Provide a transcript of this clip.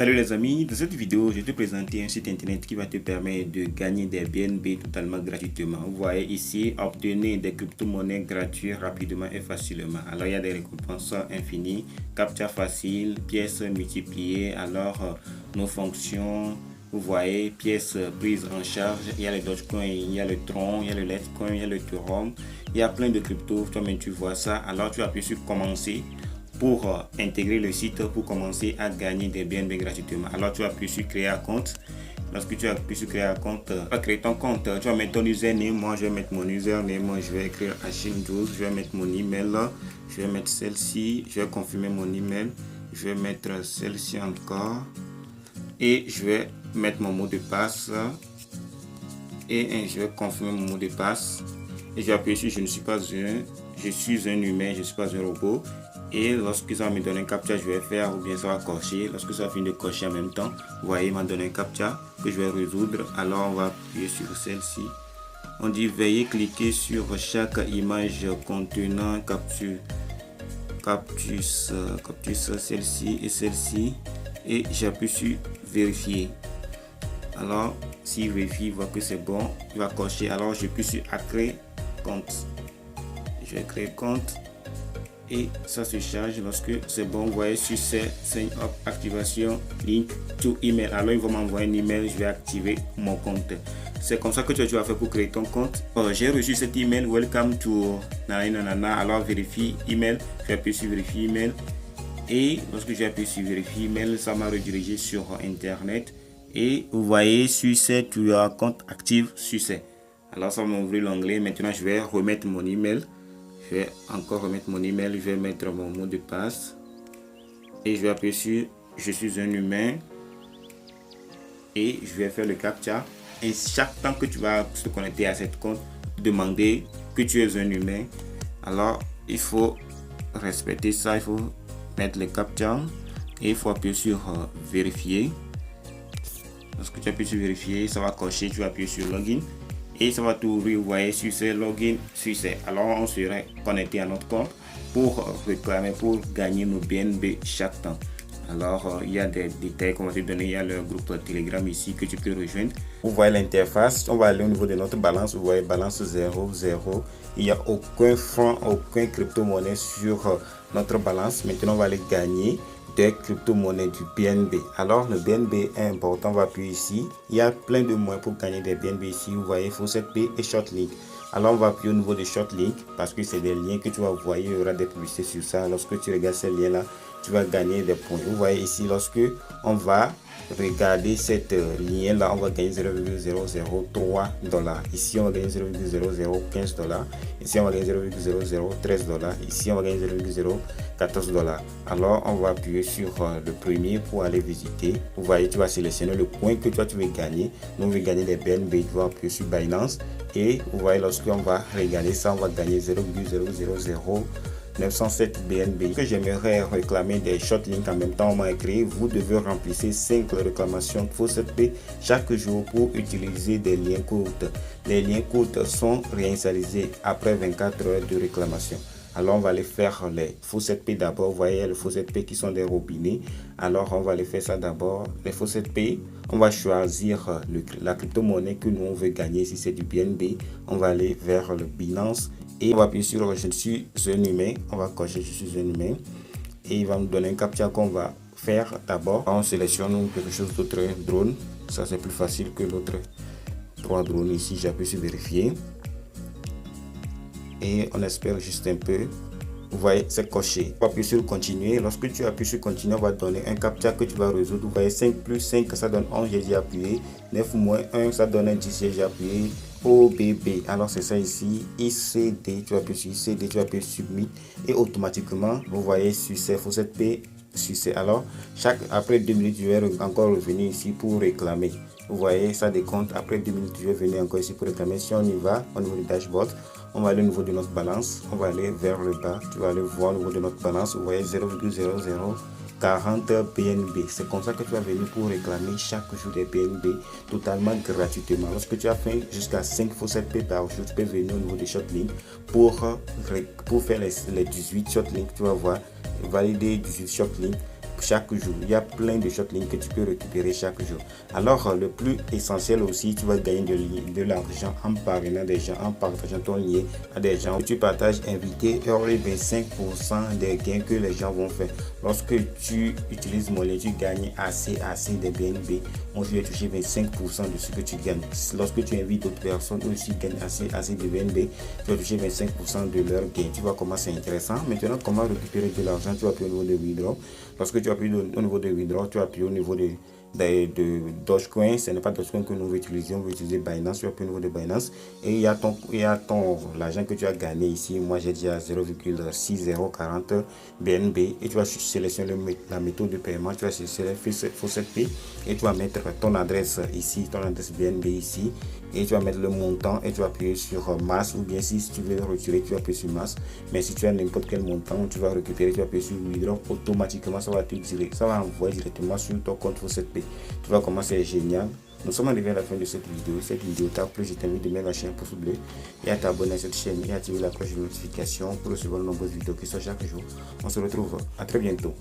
Salut les amis, dans cette vidéo, je vais te présenter un site internet qui va te permettre de gagner des BNB totalement gratuitement. Vous voyez ici, obtenir des crypto-monnaies gratuites rapidement et facilement. Alors, il y a des récompenses infinies, captcha facile, pièces multipliées, alors nos fonctions, vous voyez, pièces prises en charge. Il y a le Dogecoin, il y a le Tron, il y a le Litecoin, il y a le Ethereum. Il y a plein de cryptos, toi-même tu vois ça. Alors, tu appuies sur commencer pour intégrer le site pour commencer à gagner des BNB gratuitement. Alors tu appuies sur créer un compte. Lorsque tu appuies sur créer un compte, tu vas créer ton compte. Tu vas mettre ton username. Moi je vais mettre mon username. Moi je vais écrire Achim12. Je vais mettre mon email. Je vais mettre celle-ci. Je vais confirmer mon email. Je vais mettre celle-ci encore. Et je vais mettre mon mot de passe. Et je vais confirmer mon mot de passe. Et je vais appuyer sur je ne suis pas je suis un humain, je ne suis pas un robot. Et lorsque ça va me donner un captcha, je vais faire ou bien ça va cocher. Lorsque ça va finir de cocher en même temps, vous voyez, il m'a donné un captcha que je vais résoudre. Alors on va appuyer sur celle-ci. On dit veuillez cliquer sur chaque image contenant capture celle-ci et celle-ci. Et j'appuie sur vérifier. Alors s'il vérifie, il voit que c'est bon, il va cocher. Alors je puis sur créer compte. Je vais créer compte. Et ça se charge. Lorsque c'est bon, vous voyez sur sign up activation link to email. Alors il va m'envoyer un email, je vais activer mon compte. C'est comme ça que tu vas faire pour créer ton compte. J'ai reçu cet email, welcome to nanana. Alors vérifie email, je vais appuyer sur vérifier email. Et lorsque j'ai appuyé sur vérifier email, ça m'a redirigé sur internet. Et vous voyez sur tu as un compte actif sur alors ça va m'ouvrir l'onglet. Maintenant je vais remettre mon email. Je vais encore remettre mon email, je vais mettre mon mot de passe et je vais appuyer sur je suis un humain et je vais faire le captcha. Et chaque temps que tu vas te connecter à cette compte, demander que tu es un humain. Alors il faut respecter ça, il faut mettre le captcha et il faut appuyer sur vérifier. Lorsque tu appuies sur vérifier, ça va cocher, tu vas appuyer sur login. Et ça va t'ouvrir, vous voyez, sur ce login, sur ce. Alors on serait connecté à notre compte pour réclamer, pour gagner nos BNB chaque temps. Alors il y a des détails qu'on va te donner. Il y a le groupe Telegram ici que tu peux rejoindre. Vous voyez l'interface, on va aller au niveau de notre balance. Vous voyez balance 0, 0. Il n'y a aucun franc, aucun crypto-monnaie sur notre balance. Maintenant on va aller gagner des crypto-monnaies du BNB. Alors le BNB est important, on va appuyer ici. Il y a plein de moyens pour gagner des BNB ici. Vous voyez Faucet-Pay et Shortlink. Alors on va appuyer au niveau de Shortlink parce que c'est des liens que tu vas voir. Il y aura des publicités sur ça. Lorsque tu regardes ces liens là, tu vas gagner des points. Vous voyez ici, lorsque on va regarder cette lien là, on va gagner 0,003 $. Ici on va gagner 0,0015 $. Ici on va gagner 0,0013 $. Ici on va gagner 0,014 $. Alors on va appuyer sur le premier pour aller visiter. Vous voyez, tu vas sélectionner le coin que toi tu veux gagner. Nous on veut gagner des BNB, tu vas appuyer sur Binance. Et vous voyez, lorsqu'on va regarder ça, on va gagner 0,00907 BNB. Que j'aimerais réclamer des shortlinks en même temps, on m'a écrit vous devez remplir 5 réclamations Faucet-Pay chaque jour pour utiliser des liens courts. Les liens courts sont réinitialisés après 24 heures de réclamation. Alors on va aller faire les Faucet-Pay d'abord. Vous voyez le Faucet-Pay qui sont des robinets. Alors on va aller faire ça d'abord. Les Faucet-Pay, on va choisir la crypto-monnaie que nous on veut gagner. Si c'est du BNB, on va aller vers le Binance. Et on va appuyer sur je suis un humain. On va cocher je suis un humain. Et il va nous donner un captcha qu'on va faire d'abord. On sélectionne quelque chose d'autre, drone. Ça c'est plus facile que l'autre 3 drones ici. J'appuie sur vérifier. Et on espère juste un peu. Vous voyez, c'est coché. On va appuyer sur continuer. Lorsque tu appuies sur continuer, on va donner un captcha que tu vas résoudre. Vous voyez, 5 plus 5, ça donne 11, j'ai appuyé. 9 moins 1, ça donne 10, j'ai appuyé. OBB, alors c'est ça ici. ICD, tu vas appuyer sur ICD, tu vas appuyer sur Submit. Et automatiquement, vous voyez, sur ces Faucet-Pay, sur ces. Alors, après 2 minutes, je vais encore revenir ici pour réclamer. Vous voyez, ça décompte. Après 2 minutes, je vais venir encore ici pour réclamer. Si on y va, au niveau du dashboard, on va aller au niveau de notre balance. On va aller vers le bas. Tu vas aller voir au niveau de notre balance. Vous voyez 0,0040 BNB. C'est comme ça que tu vas venir pour réclamer chaque jour des BNB totalement gratuitement. Lorsque tu as fait jusqu'à 5 Faucet-Pay par jour, tu peux venir au niveau des Shortlink pour faire les 18 Shortlink. Tu vas voir, valider 18 Shortlink chaque jour. Il y a plein de shortlinks que tu peux récupérer chaque jour. Alors, le plus essentiel aussi, tu vas gagner de l'argent en parrainant des gens, en partageant ton lien à des gens. Tu partages invité, il y aura 25% des gains que les gens vont faire. Lorsque tu utilises mon lien, tu gagnes assez de BNB. Moi, je vais toucher 25% de ce que tu gagnes. Lorsque tu invites d'autres personnes, eux aussi gagnent assez de BNB. Tu vas toucher 25% de leur gain. Tu vois comment c'est intéressant. Maintenant, comment récupérer de l'argent? Tu vas appuyer au niveau de withdraw. Lorsque tu appuies au niveau de withdraw, tu vas appuyer au niveau de Dogecoin. Ce n'est pas Dogecoin que nous utilisons, on va utiliser Binance. Tu vas appuyer au niveau de Binance et il y a l'argent que tu as gagné ici. Moi j'ai déjà 0,6040 BNB et tu vas sélectionner la méthode de paiement. Tu vas sélectionner Faucet Pay et tu vas mettre ton adresse ici, ton adresse BNB ici, et tu vas mettre le montant et tu vas appuyer sur masse, ou bien si tu veux le retirer, tu vas appuyer sur masse. Mais si tu as n'importe quel montant, tu vas récupérer, tu vas appuyer sur withdraw. Automatiquement ça va envoyer directement sur ton compte Faucet Pay. Tu vois comment c'est génial. Nous sommes arrivés à la fin de cette vidéo. Cette vidéo t'a plu, je t'invite de mettre la chaîne pouce bleu et à t'abonner à cette chaîne et activer la cloche de notification pour recevoir de nombreuses vidéos qui sortent chaque jour. On se retrouve à très bientôt.